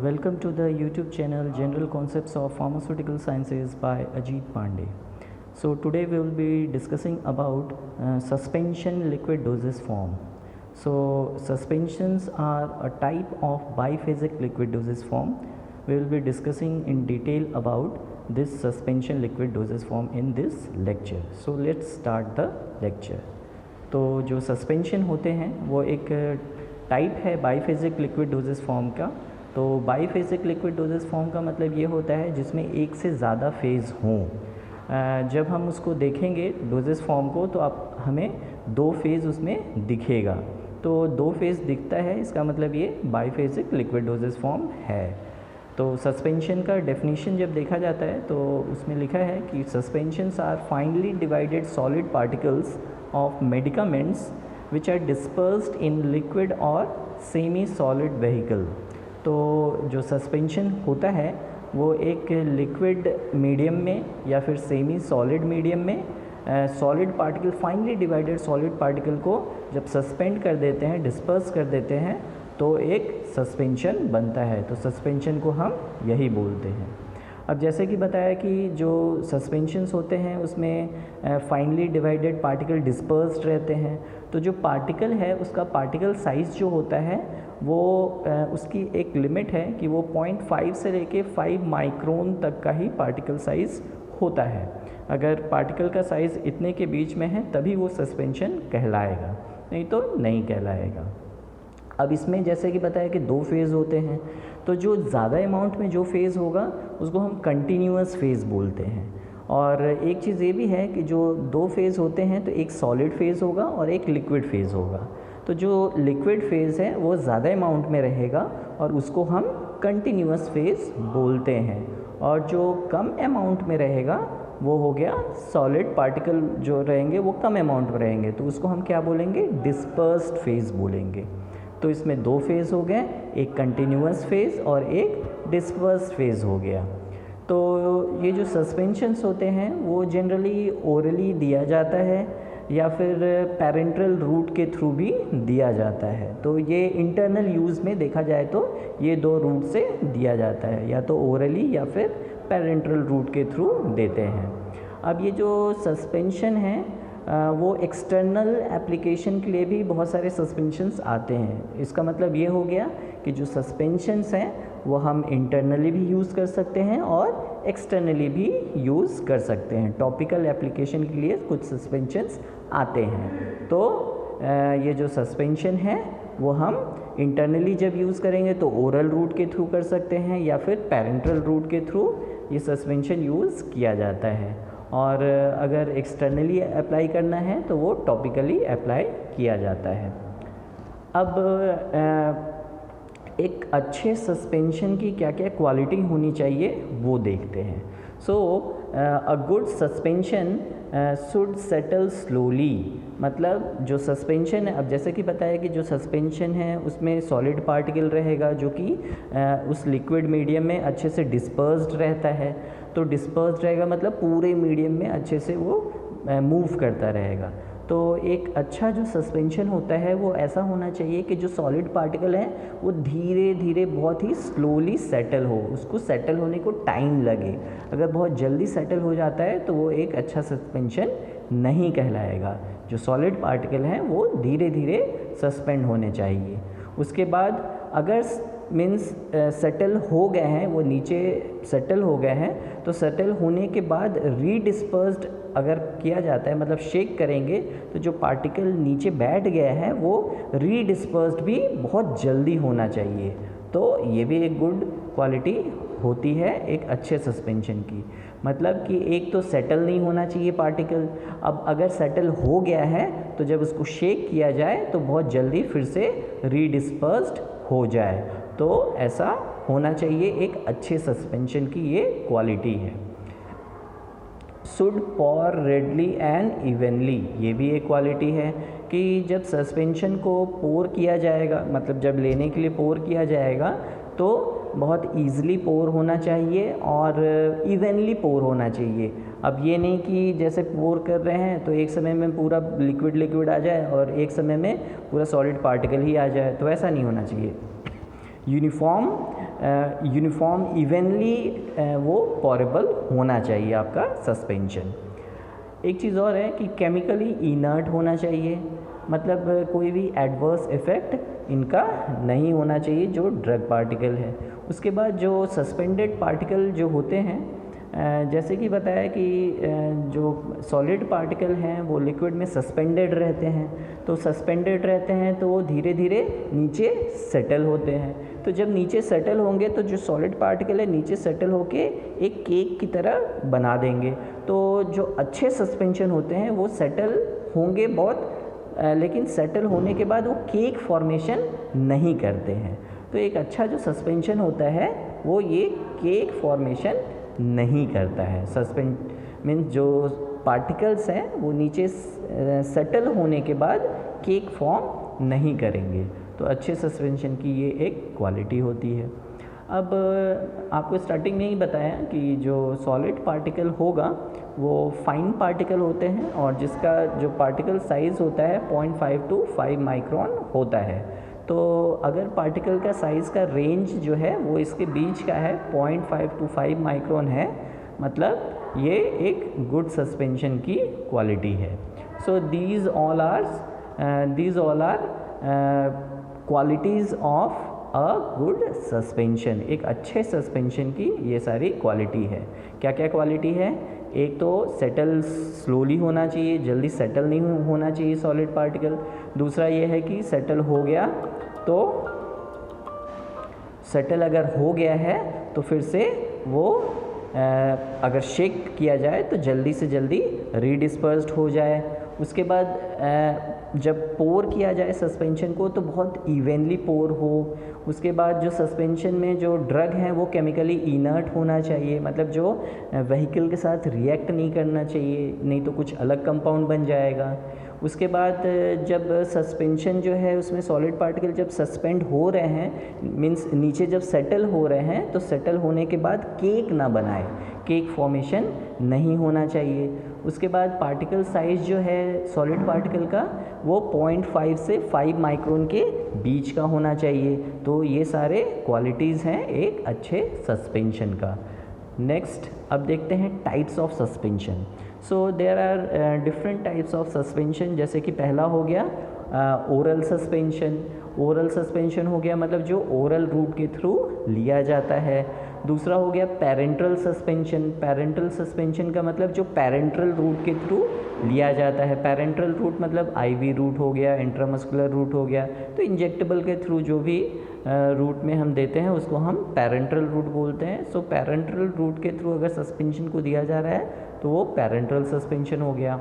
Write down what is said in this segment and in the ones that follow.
Welcome to the YouTube channel General Concepts of Pharmaceutical Sciences by Ajit Pandey. So today we will be discussing about suspension liquid dosage form. So suspensions are a type of biphasic liquid dosage form. We will be discussing in detail about this suspension liquid dosage form in this lecture. So let's start the lecture. तो जो suspension होते हैं वो एक type है biphasic liquid dosage form का। तो biphasic liquid dosage form का मतलब ये होता है जिसमें एक से ज़्यादा फेज़ हों। जब हम उसको देखेंगे डोजेस फॉर्म को तो आप हमें दो फेज़ उसमें दिखेगा। तो दो फेज़ दिखता है, इसका मतलब ये बाईफेजिक लिक्विड डोजेस फॉर्म है। तो सस्पेंशन का डेफिनेशन जब देखा जाता है तो उसमें लिखा है कि suspensions are finely divided solid particles of medicaments which are dispersed in liquid or semi solid vehicle। तो जो सस्पेंशन होता है वो एक लिक्विड मीडियम में या फिर सेमी सॉलिड मीडियम में solid particle, finally divided solid particle को जब सस्पेंड कर देते हैं, डिस्पर्स कर देते हैं तो एक सस्पेंशन बनता है। तो सस्पेंशन को हम यही बोलते हैं। अब जैसे कि बताया कि जो सस्पेंशंस होते हैं उसमें फाइनली डिवाइडेड पार्टिकल डिस्पर्स्ड रहते हैं। तो जो पार्टिकल है उसका पार्टिकल साइज़ जो होता है वो उसकी एक लिमिट है कि वो 0.5 से लेके 5 माइक्रोन तक का ही पार्टिकल साइज़ होता है। अगर पार्टिकल का साइज़ इतने के बीच में है तभी वो सस्पेंशन कहलाएगा, नहीं तो नहीं कहलाएगा। अब इसमें जैसे कि बताया कि दो फेज़ होते हैं, तो जो ज़्यादा अमाउंट में जो फेज़ होगा उसको हम कंटिन्यूअस फेज़ बोलते हैं। और एक चीज़ ये भी है कि जो दो फेज़ होते हैं तो एक सॉलिड फेज़ होगा और एक लिक्विड फेज़ होगा। तो जो लिक्विड फेज़ है वो ज़्यादा अमाउंट में रहेगा और उसको हम कंटिन्यूअस फेज़ बोलते हैं, और जो कम अमाउंट में रहेगा वो हो गया सॉलिड पार्टिकल जो रहेंगे वो कम अमाउंट में रहेंगे, तो उसको हम क्या बोलेंगे, डिस्पर्स्ड फेज़ बोलेंगे। तो इसमें दो फेज़ हो गए, एक कंटिन्यूअस फेज़ और एक डिस्पर्स्ड फेज़ हो गया। तो ये जो सस्पेंशंस होते हैं वो जनरली ओरली दिया जाता है या फिर पैरेंटल रूट के थ्रू भी दिया जाता है। तो ये इंटरनल यूज़ में देखा जाए तो ये दो रूट से दिया जाता है, या तो ओरली या फिर पैरेंटल रूट के थ्रू देते हैं। अब ये जो सस्पेंशन है वो एक्सटर्नल एप्लीकेशन के लिए भी बहुत सारे सस्पेंशंस आते हैं। इसका मतलब ये हो गया कि जो सस्पेंशंस हैं वो हम इंटरनली भी यूज़ कर सकते हैं और एक्सटर्नली भी यूज़ कर सकते हैं। टॉपिकल एप्लीकेशन के लिए कुछ सस्पेंशंस आते हैं। तो ये जो सस्पेंशन है वो हम इंटरनली जब यूज़ करेंगे तो ओरल रूट के थ्रू कर सकते हैं या फिर पैरेंटल रूट के थ्रू ये सस्पेंशन यूज़ किया जाता है। और अगर एक्सटर्नली अप्लाई करना है तो वो टॉपिकली अप्लाई किया जाता है। अब एक अच्छे सस्पेंशन की क्या क्या क्वालिटी होनी चाहिए वो देखते हैं। So a good suspension should settle slowly. मतलब जो सस्पेंशन है, अब जैसे कि बताया कि जो सस्पेंशन है उसमें सॉलिड पार्टिकल रहेगा जो कि उस लिक्विड मीडियम में अच्छे से डिस्पर्स्ड रहता है। तो डिस्पर्स्ड रहेगा मतलब पूरे मीडियम में अच्छे से वो मूव करता रहेगा। तो एक अच्छा जो सस्पेंशन होता है वो ऐसा होना चाहिए कि जो सॉलिड पार्टिकल है वो धीरे धीरे बहुत ही स्लोली सेटल हो, उसको सेटल होने को टाइम लगे। अगर बहुत जल्दी सेटल हो जाता है तो वो एक अच्छा सस्पेंशन नहीं कहलाएगा। जो सॉलिड पार्टिकल हैं वो धीरे धीरे सस्पेंड होने चाहिए। उसके बाद अगर मीन्स सेटल हो गए हैं, वो नीचे सेटल हो गए हैं, तो सेटल होने के बाद रीडिस्पर्स्ड अगर किया जाता है, मतलब शेक करेंगे तो जो पार्टिकल नीचे बैठ गया है वो रीडिस्पर्स्ड भी बहुत जल्दी होना चाहिए। तो ये भी एक गुड क्वालिटी होती है एक अच्छे सस्पेंशन की। मतलब कि एक तो सेटल नहीं होना चाहिए पार्टिकल। अब अगर सेटल हो गया है तो जब उसको शेक किया जाए तो बहुत जल्दी फिर से रीडिस्पर्स्ड हो जाए। तो ऐसा होना चाहिए, एक अच्छे सस्पेंशन की ये क्वालिटी है। शुड पॉर रेडली एंड इवनली, ये भी एक क्वालिटी है कि जब सस्पेंशन को पोर किया जाएगा, मतलब जब लेने के लिए पोर किया जाएगा तो बहुत ईज़िली पोर होना चाहिए और इवनली पोर होना चाहिए। अब ये नहीं कि जैसे पोर कर रहे हैं तो एक समय में पूरा लिक्विड आ जाए और एक समय में पूरा सॉलिड पार्टिकल ही आ जाए, तो ऐसा नहीं होना चाहिए। यूनिफॉर्म इवनली वो पोरेबल होना चाहिए आपका सस्पेंशन। एक चीज़ और है कि केमिकली इनर्ट होना चाहिए, मतलब कोई भी एडवर्स इफ़ेक्ट इनका नहीं होना चाहिए जो ड्रग पार्टिकल है। उसके बाद जो सस्पेंडेड पार्टिकल जो होते हैं, जैसे कि बताया कि जो सॉलिड पार्टिकल हैं वो लिक्विड में सस्पेंडेड रहते हैं, तो सस्पेंडेड रहते हैं तो वो धीरे धीरे नीचे सेटल होते हैं। तो जब नीचे सेटल होंगे तो जो सॉलिड पार्टिकल है नीचे सेटल होके एक केक की तरह बना देंगे। तो जो अच्छे सस्पेंशन होते हैं वो सेटल होंगे बहुत, लेकिन सेटल होने के बाद वो केक फॉर्मेशन नहीं करते हैं। तो एक अच्छा जो सस्पेंशन होता है वो ये केक फॉर्मेशन नहीं करता है। सस्पेंड मीन्स जो पार्टिकल्स हैं वो नीचे सेटल होने के बाद केक फॉर्म नहीं करेंगे। तो अच्छे सस्पेंशन की ये एक क्वालिटी होती है। अब आपको स्टार्टिंग में ही बताया कि जो सॉलिड पार्टिकल होगा वो फाइन पार्टिकल होते हैं और जिसका जो पार्टिकल साइज़ होता है 0.5 to 5 माइक्रोन होता है। तो अगर पार्टिकल का साइज़ का रेंज जो है वो इसके बीच का है, 0.5 to 5 माइक्रोन है, मतलब ये एक गुड सस्पेंशन की क्वालिटी है। So these all are qualities of a good suspension. एक अच्छे सस्पेंशन की ये सारी क्वालिटी है। क्या क्या क्वालिटी है? एक तो सेटल स्लोली होना चाहिए, जल्दी सेटल नहीं होना चाहिए सॉलिड पार्टिकल। दूसरा ये है कि सेटल हो गया तो सेटल अगर हो गया है तो फिर से वो अगर शेक किया जाए तो जल्दी से जल्दी रीडिस्पर्स्ड हो जाए। उसके बाद जब पोर किया जाए सस्पेंशन को तो बहुत इवनली पोर हो। उसके बाद जो सस्पेंशन में जो ड्रग हैं वो केमिकली इनर्ट होना चाहिए, मतलब जो व्हीकल के साथ रिएक्ट नहीं करना चाहिए, नहीं तो कुछ अलग कंपाउंड बन जाएगा। उसके बाद जब सस्पेंशन जो है उसमें सॉलिड पार्टिकल जब सस्पेंड हो रहे हैं, मीन्स नीचे जब सेटल हो रहे हैं, तो सेटल होने के बाद केक ना बनाए, केक फॉर्मेशन नहीं होना चाहिए। उसके बाद पार्टिकल साइज़ जो है सॉलिड पार्टिकल का वो 0.5 से 5 माइक्रोन के बीच का होना चाहिए। तो ये सारे क्वालिटीज़ हैं एक अच्छे सस्पेंशन का। नेक्स्ट अब देखते हैं types of suspension. So there are different types of suspension. जैसे कि पहला हो गया ओरल सस्पेंशन। ओरल सस्पेंशन हो गया मतलब जो ओरल रूट के थ्रू लिया जाता है। दूसरा हो गया पेरेंट्रल सस्पेंशन। पेरेंट्रल सस्पेंशन का मतलब जो पेरेंट्रल रूट के थ्रू लिया जाता है। पेरेंट्रल रूट मतलब आईवी रूट हो गया, इंट्रामस्कुलर रूट हो गया। तो इंजेक्टेबल के थ्रू जो भी रूट में हम देते हैं उसको हम पेरेंट्रल रूट बोलते हैं। सो पेरेंट्रल रूट के थ्रू अगर सस्पेंशन को दिया जा रहा है तो वो पेरेंट्रल सस्पेंशन हो गया।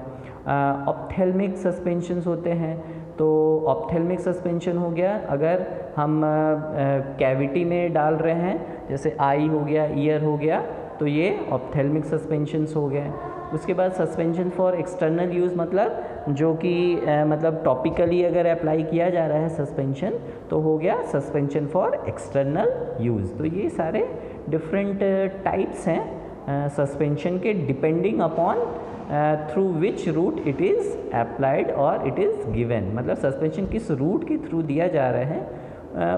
ऑप्थेल्मिक सस्पेंशंस होते हैं, तो ऑप्थेल्मिक सस्पेंशन हो गया अगर हम कैविटी में डाल रहे हैं, जैसे आई हो गया, ईयर हो गया, तो ये ऑप्थेल्मिक सस्पेंशंस हो गए। उसके बाद सस्पेंशन फॉर एक्सटर्नल यूज़ मतलब जो कि मतलब टॉपिकली अगर अप्लाई किया जा रहा है सस्पेंशन तो हो गया सस्पेंशन फॉर एक्सटर्नल यूज़। तो ये सारे डिफरेंट टाइप्स हैं सस्पेंशन के, depending upon through which route it is applied और इट इज़ गिवन। मतलब सस्पेंशन किस रूट के थ्रू दिया जा रहा है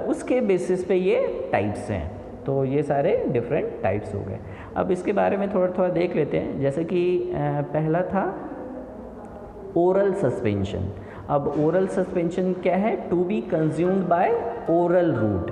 उसके बेसिस पे ये टाइप्स हैं। तो ये सारे डिफरेंट टाइप्स हो गए। अब इसके बारे में थोड़ा थोड़ा देख लेते हैं। जैसे कि पहला था ओरल सस्पेंशन। अब ओरल सस्पेंशन क्या है? To be consumed by oral route.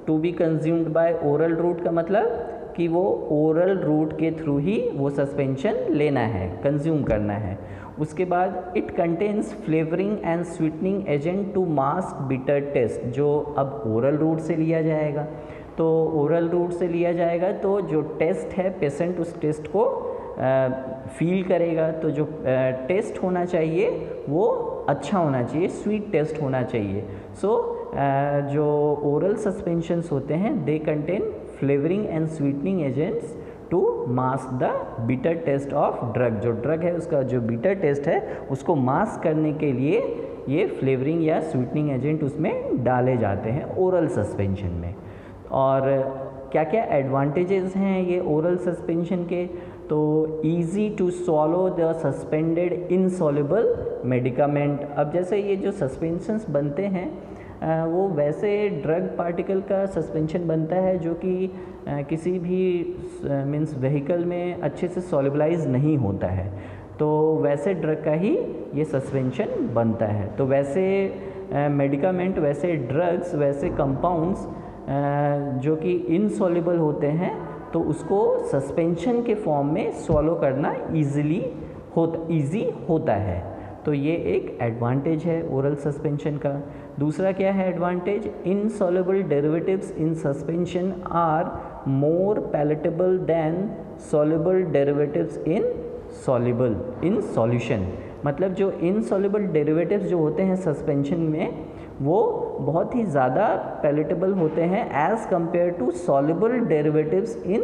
To be consumed by oral route का मतलब कि वो ओरल रूट के थ्रू ही वो सस्पेंशन लेना है, कंज्यूम करना है। उसके बाद it contains flavouring and sweetening agent to mask bitter taste. जो अब ओरल रूट से लिया जाएगा, तो ओरल रूट से लिया जाएगा तो जो टेस्ट है पेशेंट उस टेस्ट को फील करेगा। तो जो टेस्ट होना चाहिए वो अच्छा होना चाहिए, स्वीट टेस्ट होना चाहिए। सो जो ओरल सस्पेंशंस होते हैं they contain flavouring and sweetening agents to mask the bitter taste of drug. जो ड्रग है उसका जो बिटर टेस्ट है उसको मास्क करने के लिए ये फ्लेवरिंग या स्वीटनिंग एजेंट उसमें डाले जाते हैं ओरल सस्पेंशन में। और क्या क्या एडवांटेजेस हैं ये ओरल सस्पेंशन के? तो easy to swallow the suspended insoluble medicament. अब जैसे ये जो सस्पेंशंस बनते हैं वो वैसे ड्रग पार्टिकल का सस्पेंशन बनता है जो कि किसी भी मीन्स व्हीकल में अच्छे से सॉल्युबलाइज नहीं होता है, तो वैसे ड्रग का ही ये सस्पेंशन बनता है। तो वैसे मेडिकामेंट, वैसे ड्रग्स, वैसे कंपाउंड्स जो कि इनसॉल्युबल होते हैं तो उसको सस्पेंशन के फॉर्म में सॉलो करना ईजी होता है। तो ये एक एडवांटेज है ओरल सस्पेंशन का। दूसरा क्या है advantage? Insoluble derivatives in suspension are more palatable than soluble derivatives in solution. मतलब जो इनसॉल्युबल डेरिवेटिव्स जो होते हैं सस्पेंशन में वो बहुत ही ज़्यादा पैलेटेबल होते हैं as compare to soluble derivatives in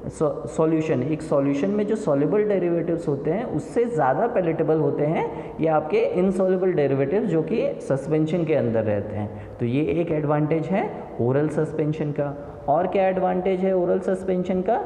solution. एक सॉल्यूशन में जो सॉल्युबल डेरिवेटिव्स होते हैं उससे ज़्यादा पैलेटेबल होते हैं ये आपके इनसॉल्युबल डेरिवेटिव्स जो कि सस्पेंशन के अंदर रहते हैं। तो ये एक एडवांटेज है ओरल सस्पेंशन का। और क्या एडवांटेज है ओरल सस्पेंशन का?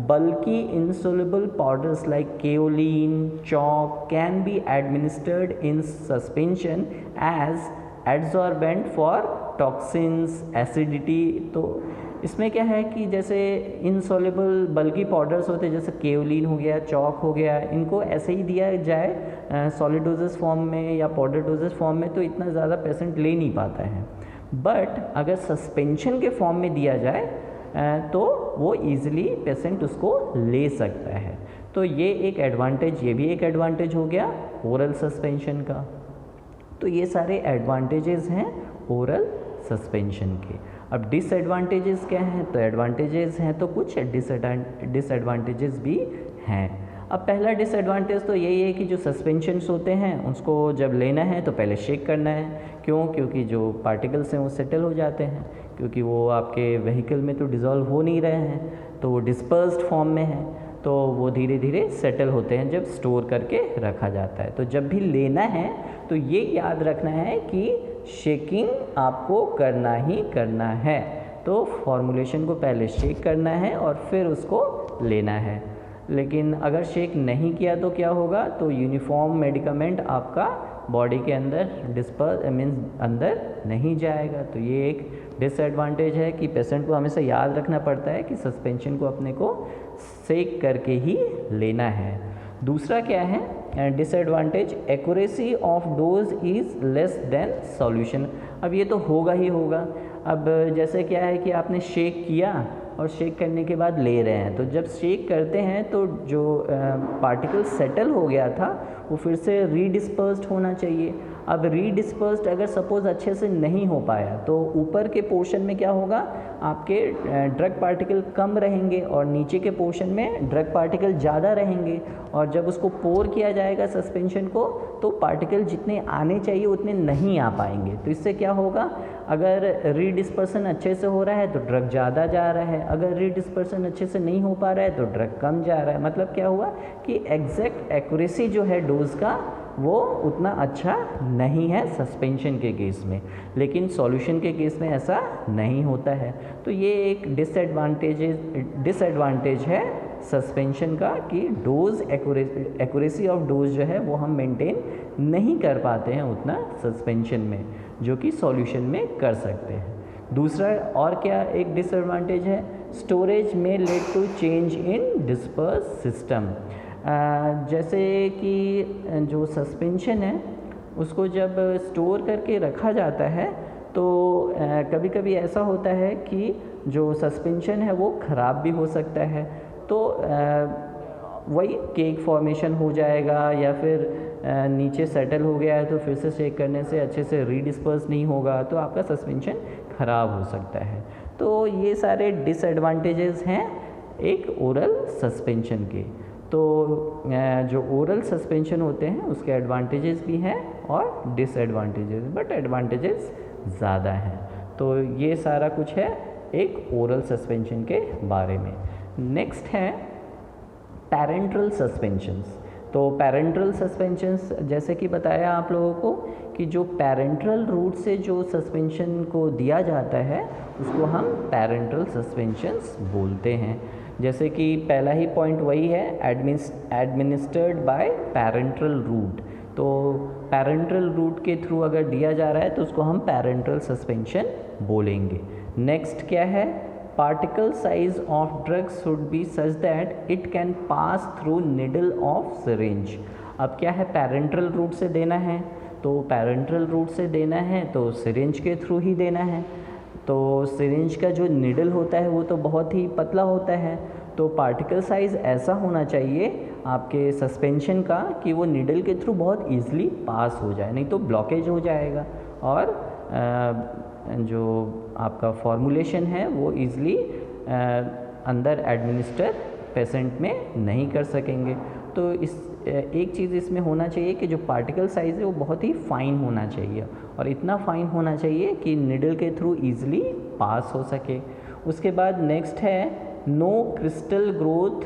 बल्कि insoluble powders like kaolin, chalk can be administered in suspension as adsorbent for toxins, acidity। तो इसमें क्या है कि जैसे इनसॉल्युबल बल्कि पाउडर्स होते हैं जैसे केओलिन हो गया, चॉक हो गया, इनको ऐसे ही दिया जाए सॉलिड डोजेस फॉर्म में या पाउडर डोजेस फॉर्म में तो इतना ज़्यादा पेशेंट ले नहीं पाता है। बट अगर सस्पेंशन के फॉर्म में दिया जाए तो वो ईज़िली पेशेंट उसको ले सकता है। तो ये एक एडवांटेज, ये भी एक एडवांटेज हो गया ओरल सस्पेंशन का। तो ये सारे एडवांटेजेस हैं ओरल सस्पेंशन के। अब डिसएडवांटेजेस क्या हैं? तो एडवांटेजेस हैं तो कुछ डिसएडवांटेजेस भी हैं। अब पहला डिसएडवांटेज तो यही है कि जो सस्पेंशंस होते हैं उसको जब लेना है तो पहले शेक करना है। क्यों? क्योंकि जो पार्टिकल्स हैं वो सेटल हो जाते हैं, क्योंकि वो आपके व्हीकल में तो डिज़ोल्व हो नहीं रहे हैं, तो वो डिस्पर्स्ड फॉर्म में है, तो वो धीरे धीरे सेटल होते हैं जब स्टोर करके रखा जाता है। तो जब भी लेना है तो ये याद रखना है कि शेकिंग आपको करना ही करना है। तो फॉर्मुलेशन को पहले शेक करना है और फिर उसको लेना है। लेकिन अगर शेक नहीं किया तो क्या होगा? तो यूनिफॉर्म मेडिकामेंट आपका बॉडी के अंदर मीन्स अंदर नहीं जाएगा। तो ये एक डिसएडवांटेज है कि पेशेंट को हमेशा याद रखना पड़ता है कि सस्पेंशन को अपने को शेक करके ही लेना है। दूसरा क्या है disadvantage? Accuracy of dose is less than solution. अब ये तो होगा ही होगा। अब जैसे क्या है कि आपने शेक किया और शेक करने के बाद ले रहे हैं, तो जब शेक करते हैं तो जो पार्टिकल सेटल हो गया था वो फिर से रीडिस्पर्स्ड होना चाहिए। अब रीडिस्पर्स्ड अगर सपोज़ अच्छे से नहीं हो पाया तो ऊपर के पोर्शन में क्या होगा? आपके ड्रग पार्टिकल कम रहेंगे और नीचे के पोर्शन में ड्रग पार्टिकल ज़्यादा रहेंगे। और जब उसको पोर किया जाएगा सस्पेंशन को तो पार्टिकल जितने आने चाहिए उतने नहीं आ पाएंगे। तो इससे क्या होगा? अगर रीडिस्पर्सन अच्छे से हो रहा है तो ड्रग ज़्यादा जा रहा है, अगर रीडिस्पर्सन अच्छे से नहीं हो पा रहा है तो ड्रग कम जा रहा है। मतलब क्या हुआ कि एग्जैक्ट एक्यूरेसी जो है डोज का वो उतना अच्छा नहीं है सस्पेंशन के केस में, लेकिन सॉल्यूशन के केस में ऐसा नहीं होता है। तो ये एक डिसएडवांटेज है सस्पेंशन का कि डोज एक्यूरेसी ऑफ डोज जो है वो हम मेंटेन नहीं कर पाते हैं उतना सस्पेंशन में, जो कि सॉल्यूशन में कर सकते हैं। दूसरा और क्या एक डिसएडवांटेज है? स्टोरेज में led to change in disperse system. जैसे कि जो सस्पेंशन है उसको जब स्टोर करके रखा जाता है तो कभी कभी ऐसा होता है कि जो सस्पेंशन है वो ख़राब भी हो सकता है। तो वही केक फॉर्मेशन हो जाएगा या फिर नीचे सेटल हो गया है तो फिर से शेक करने से अच्छे से रीडिस्पर्स नहीं होगा तो आपका सस्पेंशन ख़राब हो सकता है। तो ये सारे डिसएडवांटेजेस हैं एक ओरल सस्पेंशन के। तो जो ओरल सस्पेंशन होते हैं उसके एडवांटेजेस भी हैं और डिसएडवांटेजेस, बट एडवांटेजेस ज़्यादा हैं। तो ये सारा कुछ है एक ओरल सस्पेंशन के बारे में। नेक्स्ट है पैरेंटल सस्पेंशंस। तो पैरेंटल सस्पेंशंस जैसे कि बताया आप लोगों को कि जो पैरेंटल रूट से जो सस्पेंशन को दिया जाता है उसको हम पैरेंटल सस्पेंशंस बोलते हैं। जैसे कि पहला ही पॉइंट वही है एडमिनिस्टर्ड बाय पैरेंटल रूट। तो पैरेंट्रल रूट के थ्रू अगर दिया जा रहा है तो उसको हम पैरेंट्रल सस्पेंशन बोलेंगे। नेक्स्ट क्या है, particle size of drug should be such that it can pass through needle of syringe. अब क्या है, पैरेंट्रल रूट से देना है, तो पैरेंट्रल रूट से देना है तो सिरिंज के थ्रू ही देना है। तो सिरिंज का जो निडल होता है वो तो बहुत ही पतला होता है, तो पार्टिकल साइज़ ऐसा होना चाहिए आपके सस्पेंशन का कि वो निडल के थ्रू बहुत ईजिली पास हो जाए, नहीं तो ब्लॉकेज हो जाएगा और जो आपका फॉर्मुलेशन है वो ईजिली अंदर एडमिनिस्टर पेशेंट में नहीं कर सकेंगे। तो इस एक चीज़ इसमें होना चाहिए कि जो पार्टिकल साइज़ है वो बहुत ही फाइन होना चाहिए और इतना फाइन होना चाहिए कि निडल के थ्रू ईजिली पास हो सके। उसके बाद नेक्स्ट है, no crystal growth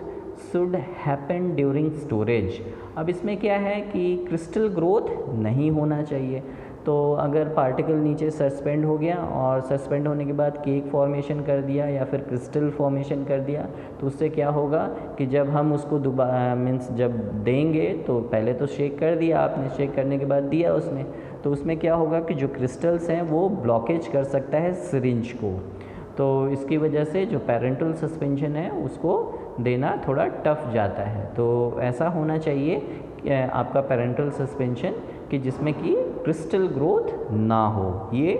should happen during storage. अब इसमें क्या है कि क्रिस्टल ग्रोथ नहीं होना चाहिए। तो अगर पार्टिकल नीचे सस्पेंड हो गया और सस्पेंड होने के बाद केक फॉर्मेशन कर दिया या फिर क्रिस्टल फॉर्मेशन कर दिया, तो उससे क्या होगा कि जब हम उसको दोबारा मीन्स जब देंगे तो पहले तो शेक कर दिया आपने, शेक करने के बाद दिया उसमें, तो उसमें क्या होगा कि जो क्रिस्टल्स हैं वो ब्लॉकेज कर सकता है सिरिंज को। तो इसकी वजह से जो पैरेंटल सस्पेंशन है उसको देना थोड़ा टफ जाता है। तो ऐसा होना चाहिए आपका पैरेंटल सस्पेंशन कि जिसमें कि क्रिस्टल ग्रोथ ना हो, ये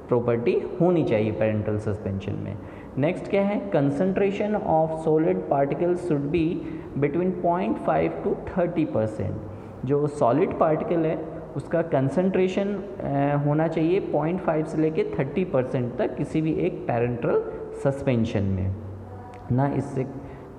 प्रॉपर्टी होनी चाहिए पैरेंटल सस्पेंशन में। नेक्स्ट क्या है, concentration of solid particles should be between 0.5 to 30%। जो सॉलिड पार्टिकल है उसका कंसंट्रेशन होना चाहिए 0.5 से लेके 30% तक किसी भी एक पैरेंटल सस्पेंशन में, ना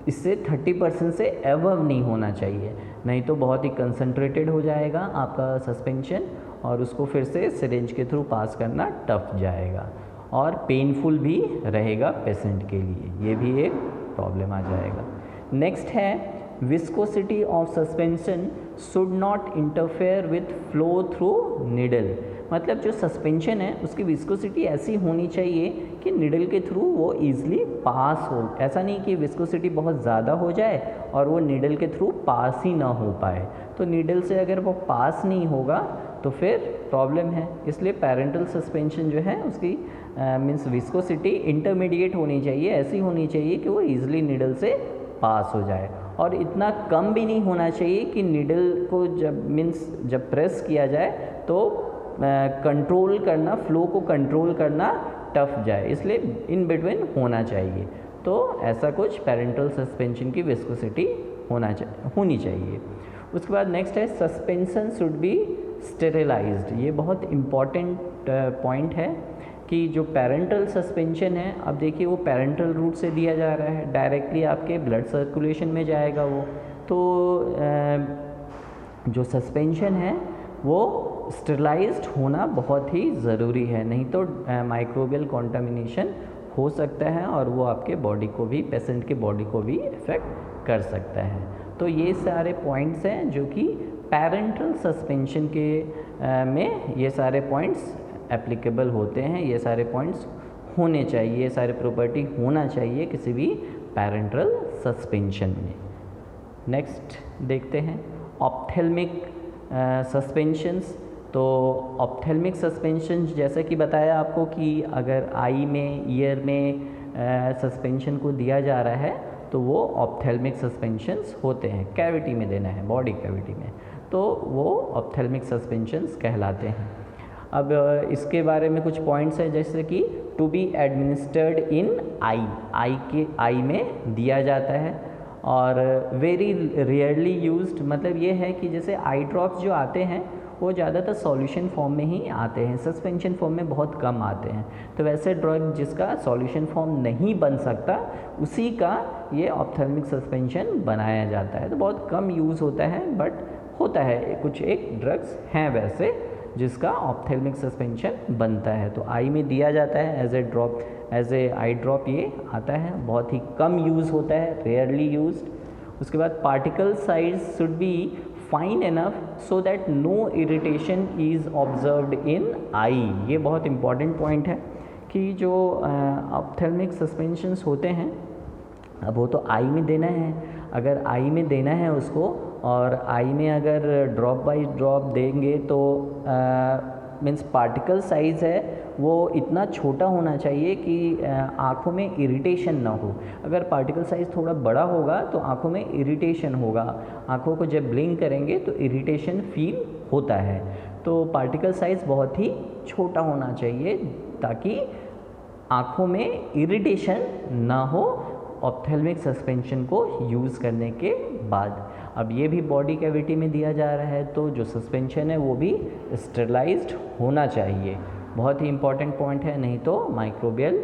इससे 30% से एबव नहीं होना चाहिए, नहीं तो बहुत ही कंसंट्रेटेड हो जाएगा आपका सस्पेंशन और उसको फिर से सिरिंज के थ्रू पास करना टफ जाएगा और पेनफुल भी रहेगा पेशेंट के लिए, ये भी एक प्रॉब्लम आ जाएगा। नेक्स्ट है, viscosity of suspension should not interfere with flow through needle. मतलब जो सस्पेंशन है उसकी विस्कोसिटी ऐसी होनी चाहिए कि निडल के थ्रू वो ईजिली पास हो। ऐसा नहीं कि विस्कोसिटी बहुत ज़्यादा हो जाए और वो निडल के थ्रू पास ही ना हो पाए, तो निडल से अगर वो पास नहीं होगा तो फिर प्रॉब्लम है। इसलिए पैरेंटल सस्पेंशन जो है उसकी मीन्स विस्कोसिटी इंटरमीडिएट होनी चाहिए, ऐसी होनी चाहिए कि वो ईजिली निडल से पास हो जाए और इतना कम भी नहीं होना चाहिए कि निडल को जब प्रेस किया जाए तो कंट्रोल करना, फ्लो को कंट्रोल करना टफ जाए, इसलिए इन बिटवीन होना चाहिए। तो ऐसा कुछ पैरेंटल सस्पेंशन की विस्कोसिटी होनी चाहिए। उसके बाद नेक्स्ट है, सस्पेंशन शुड बी स्टेरिलाइज्ड। ये बहुत इम्पॉर्टेंट पॉइंट है कि जो पैरेंटल सस्पेंशन है, अब देखिए वो पैरेंटल रूट से दिया जा रहा है, डायरेक्टली आपके ब्लड सर्कुलेशन में जाएगा वो, तो जो सस्पेंशन है वो स्टेरिलाइज्ड होना बहुत ही ज़रूरी है, नहीं तो माइक्रोबियल कॉन्टामिनेशन हो सकता है और वो आपके बॉडी को भी, पेशेंट के बॉडी को भी इफ़ेक्ट कर सकता है। तो ये सारे पॉइंट्स हैं जो कि पैरेंटल सस्पेंशन के में ये सारे पॉइंट्स एप्लीकेबल होते हैं, ये सारे पॉइंट्स होने चाहिए, ये सारे प्रॉपर्टी होना चाहिए किसी भी पैरेंटल सस्पेंशन में। नेक्स्ट देखते हैं ऑप्थेल्मिक सस्पेंशंस। तो ऑप्थेल्मिक सस्पेंशन जैसा कि बताया आपको कि अगर आई में, ईयर में सस्पेंशन को दिया जा रहा है तो वो ऑप्थेल्मिक सस्पेंशंस होते हैं, कैविटी में देना है, बॉडी कैविटी में, तो वो ऑप्थेल्मिक सस्पेंशंस कहलाते हैं। अब इसके बारे में कुछ पॉइंट्स हैं, जैसे कि टू बी एडमिनिस्टर्ड इन आई में दिया जाता है और वेरी रेयरली यूज्ड, मतलब ये है कि जैसे आई ड्रॉप्स जो आते हैं वो ज़्यादातर सॉल्यूशन फॉर्म में ही आते हैं, सस्पेंशन फॉर्म में बहुत कम आते हैं। तो वैसे ड्रग जिसका सॉल्यूशन फॉर्म नहीं बन सकता उसी का ये ऑप्थेल्मिक सस्पेंशन बनाया जाता है, तो बहुत कम यूज़ होता है, बट होता है। कुछ एक ड्रग्स हैं वैसे जिसका ऑप्थेल्मिक सस्पेंशन बनता है, तो आई में दिया जाता है as a drop, as a eye drop ये आता है, बहुत ही कम यूज़ होता है, रेयरली यूज्ड। उसके बाद particle size should be fine enough so that no irritation is observed in eye. ये बहुत इंपॉर्टेंट पॉइंट है कि जो ऑप्थेल्मिक सस्पेंशंस होते हैं अब वो तो आई में देना है, अगर आई में देना है उसको, और आई में अगर ड्रॉप बाय ड्रॉप देंगे तो मीन्स पार्टिकल साइज़ है वो इतना छोटा होना चाहिए कि आँखों में इरिटेशन ना हो। अगर पार्टिकल साइज़ थोड़ा बड़ा होगा तो आँखों में इरिटेशन होगा, आँखों को जब ब्लिंक करेंगे तो इरिटेशन फील होता है। तो पार्टिकल साइज़ बहुत ही छोटा होना चाहिए ताकि आँखों में इरिटेशन ना हो ऑप्थेल्मिक सस्पेंशन को यूज़ करने के बाद। अब ये भी बॉडी कैविटी में दिया जा रहा है, तो जो सस्पेंशन है वो भी स्टेरिलाइज्ड होना चाहिए। बहुत ही इम्पॉर्टेंट पॉइंट है, नहीं तो माइक्रोबियल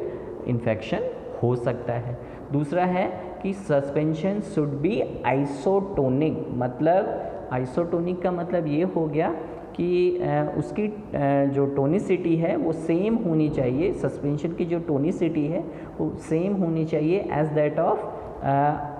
इन्फेक्शन हो सकता है। दूसरा है कि सस्पेंशन शुड बी आइसोटोनिक। मतलब आइसोटोनिक का मतलब ये हो गया कि उसकी जो टोनिसिटी है वो सेम होनी चाहिए, सस्पेंशन की जो टोनिसिटी है वो सेम होनी चाहिए as that of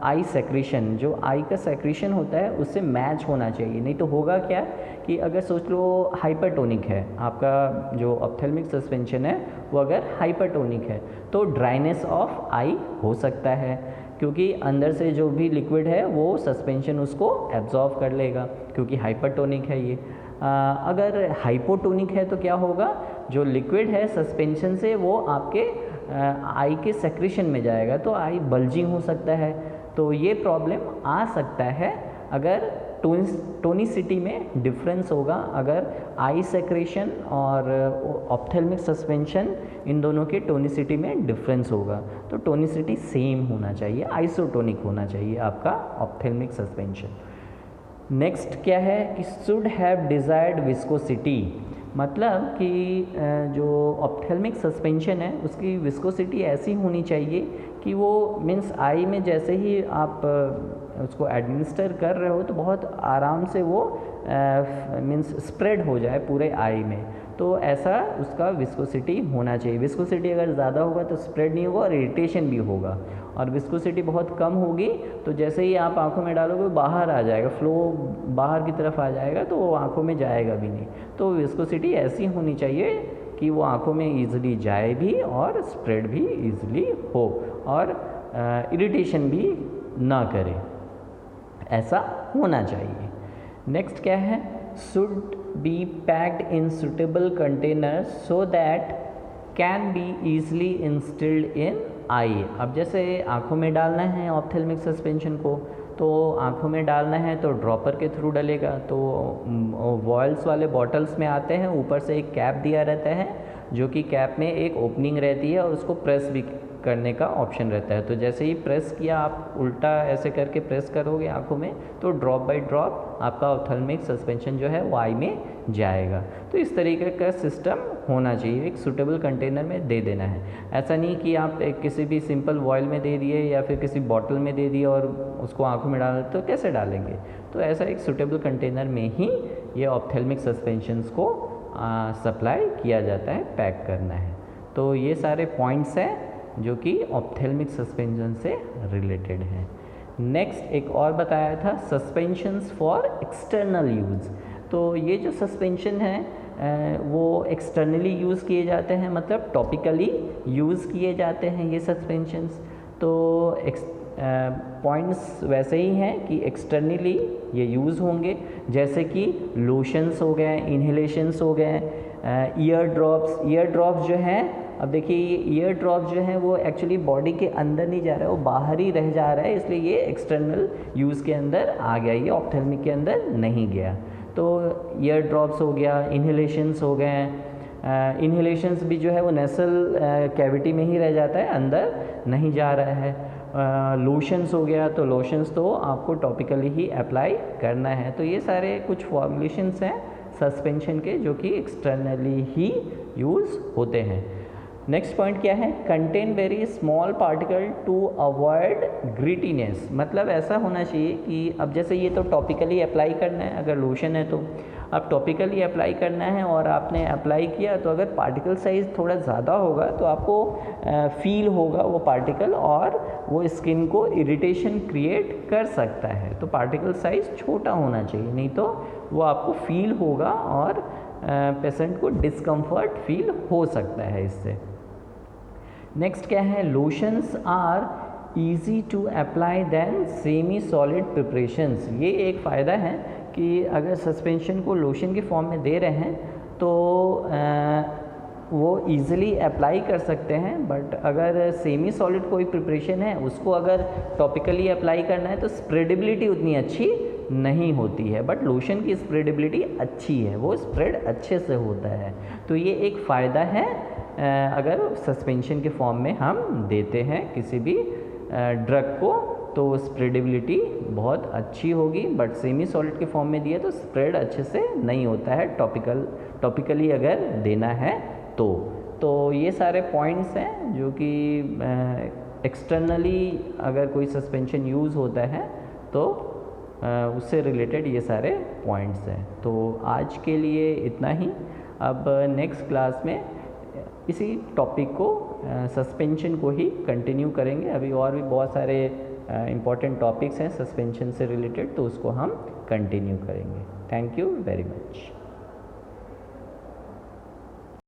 eye secretion. जो आई का सेक्रेशन होता है उससे मैच होना चाहिए, नहीं तो होगा क्या कि अगर सोच लो हाइपरटोनिक है आपका जो ऑप्थेल्मिक सस्पेंशन है, वो अगर हाइपरटोनिक है तो ड्राइनेस ऑफ आई हो सकता है, क्योंकि अंदर से जो भी लिक्विड है वो सस्पेंशन उसको एब्जॉर्व कर लेगा, क्योंकि हाइपरटोनिक है ये। अगर हाइपोटोनिक है तो क्या होगा, जो लिक्विड है सस्पेंशन से वो आपके आई के सेक्रेशन में जाएगा, तो आई बल्जिंग हो सकता है। तो ये प्रॉब्लम आ सकता है अगर टोनिसिटी में डिफरेंस होगा, अगर आई सेक्रेशन और ऑप्थेल्मिक सस्पेंशन इन दोनों के टोनिसिटी में डिफरेंस होगा। तो टोनिसिटी सेम होना चाहिए, आइसोटोनिक होना चाहिए आपका ऑप्थेल्मिक सस्पेंशन। नेक्स्ट क्या है कि शुड हैव डिज़ायर्ड विस्कोसिटी। मतलब कि जो ऑप्थेल्मिक सस्पेंशन है उसकी विस्कोसिटी ऐसी होनी चाहिए कि वो मीन्स आई में जैसे ही आप उसको एडमिनिस्टर कर रहे हो तो बहुत आराम से वो मीन्स स्प्रेड हो जाए पूरे आई में, तो ऐसा उसका विस्कोसिटी होना चाहिए। विस्कोसिटी अगर ज़्यादा होगा तो स्प्रेड नहीं होगा और इरिटेशन भी होगा, और विस्कोसिटी बहुत कम होगी तो जैसे ही आप आंखों में डालोगे बाहर आ जाएगा, फ्लो बाहर की तरफ आ जाएगा, तो वो आंखों में जाएगा भी नहीं। तो विस्कोसिटी ऐसी होनी चाहिए कि वो आंखों में ईजिली जाए भी और स्प्रेड भी ईजिली हो और इरिटेशन भी ना करे, ऐसा होना चाहिए। नेक्स्ट क्या है, should be packed in suitable container so that can be easily instilled in eye. अब जैसे आँखों में डालना है ऑप्थेल्मिक सस्पेंशन को, तो आँखों में डालना है तो ड्रॉपर के थ्रू डलेगा, तो वॉयल्स वाले बॉटल्स में आते हैं, ऊपर से एक कैप दिया रहता है जो कि कैप में एक ओपनिंग रहती है और उसको प्रेस भी करने का ऑप्शन रहता है। तो जैसे ही प्रेस किया, आप उल्टा ऐसे करके प्रेस करोगे आँखों में, तो ड्रॉप बाय ड्रॉप आपका ऑप्थेल्मिक सस्पेंशन जो है वो आई में जाएगा। तो इस तरीके का सिस्टम होना चाहिए, एक सूटेबल कंटेनर में दे देना है। ऐसा नहीं कि आप एक किसी भी सिंपल वॉयल में दे दिए या फिर किसी बॉटल में दे दिए और उसको आँखों में डाल, तो कैसे डालेंगे। तो ऐसा एक सूटेबल कंटेनर में ही ये ऑप्थेल्मिक सस्पेंशंस को सप्लाई किया जाता है, पैक करना है। तो ये सारे पॉइंट्स हैं जो कि ऑप्थेल्मिक सस्पेंशन से रिलेटेड हैं। नेक्स्ट एक और बताया था, सस्पेंशंस फॉर एक्सटर्नल यूज़। तो ये जो सस्पेंशन है वो एक्सटर्नली यूज़ किए जाते हैं, मतलब टॉपिकली यूज़ किए जाते हैं ये सस्पेंशंस। तो पॉइंट्स वैसे ही हैं कि एक्सटर्नली ये यूज़ होंगे, जैसे कि लोशंस हो गए, इन्हेलेशंस हो गए, ईयर ड्रॉप्स जो हैं। अब देखिए ये ईयर ड्रॉप जो है वो एक्चुअली बॉडी के अंदर नहीं जा रहा है, वो बाहर ही रह जा रहा है, इसलिए ये एक्सटर्नल यूज़ के अंदर आ गया, ये ऑप्थेल्मिक के अंदर नहीं गया। तो ईयर ड्रॉप्स हो गया, इन्हेलेशंस हो गए। इन्हेलेशंस भी जो है वो नेसल कैविटी में ही रह जाता है, अंदर नहीं जा रहा है। लोशंस हो गया, तो लोशंस तो आपको टॉपिकली ही अप्लाई करना है। तो ये सारे कुछ फॉर्मुलेशंस हैं सस्पेंशन के जो कि एक्सटर्नली ही यूज़ होते हैं। नेक्स्ट पॉइंट क्या है, contain very small particle to avoid grittiness. मतलब ऐसा होना चाहिए कि अब जैसे ये तो टॉपिकली अप्लाई करना है, अगर लोशन है तो अब टॉपिकली अप्लाई करना है और आपने अप्लाई किया, तो अगर पार्टिकल साइज़ थोड़ा ज़्यादा होगा तो आपको फील होगा वो पार्टिकल और वो स्किन को इरिटेशन क्रिएट कर सकता है। तो पार्टिकल साइज़ छोटा होना चाहिए, नहीं तो वो आपको फील होगा और पेशेंट को डिस्कम्फर्ट फील हो सकता है इससे। नेक्स्ट क्या है, lotions are easy to apply than semi solid preparations. ये एक फ़ायदा है कि अगर सस्पेंशन को लोशन के फॉर्म में दे रहे हैं तो वो ईज़िली अप्लाई कर सकते हैं, बट अगर सेमी सॉलिड कोई प्रिपरेशन है उसको अगर टॉपिकली अप्लाई करना है तो स्प्रेडेबिलिटी उतनी अच्छी नहीं होती है, बट लोशन की स्प्रेडेबिलिटी अच्छी है, वो स्प्रेड अच्छे से होता है। तो ये एक फ़ायदा है अगर सस्पेंशन के फॉर्म में हम देते हैं किसी भी ड्रग को, तो स्प्रेडेबिलिटी बहुत अच्छी होगी, बट सेमी सॉलिड के फॉर्म में दिए तो स्प्रेड अच्छे से नहीं होता है टॉपिकली अगर देना है तो ये सारे पॉइंट्स हैं जो कि एक्सटर्नली अगर कोई सस्पेंशन यूज़ होता है तो उससे रिलेटेड ये सारे पॉइंट्स हैं। तो आज के लिए इतना ही। अब नेक्स्ट क्लास में इसी टॉपिक को सस्पेंशन को ही कंटिन्यू करेंगे। अभी और भी बहुत सारे इम्पॉर्टेंट टॉपिक्स हैं सस्पेंशन से रिलेटेड, तो उसको हम कंटिन्यू करेंगे। Thank you very much.